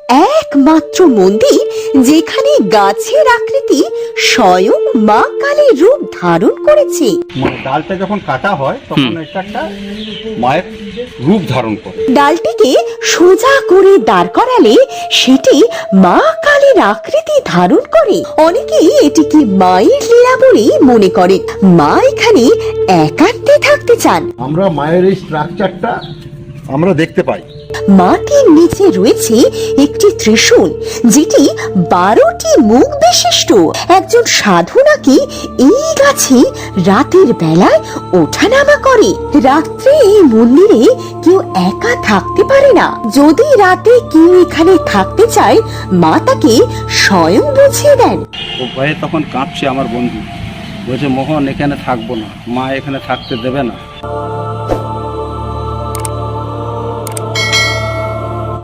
একমাত্র মন্দির যেখানে গাছের আকৃতি স্বয়ং মা কালীর রূপ ধারণ করেছে। মানে ডালটা যখন কাটা হয় তখন এটা একটা মায়ের রূপ ধারণ করে। ডালটিকে সোজা করে দাঁড় করালে সেটি মা কালীর আকৃতি ধারণ করে। অনেকেই এটিকে মায়ের লীলা বলেই মনে করেন। মা এখানে একান্তে থাকতে চান। আমরা মায়ের এই স্ট্রাকচারটা আমরা দেখতে পাই। মাটির নিচে রয়েছে একটি ত্রিশূল, যেটি 12টি মুখ বিশিষ্ট। একজন সাধু নাকি এই গাছে রাতের বেলায় ওঠানামা করে। রাত্রে এই মন্দিরে কেউ একা থাকতে পারে না। যদি রাতে কেউ এখানে থাকতে চায়, মা তাকে স্বয়ং বুঝিয়ে দেন। ও ভয়ে তখন কাঁপছে আমার বন্ধু, বলছে মোহন এখানে থাকবো না, মা এখানে থাকতে দেবে না।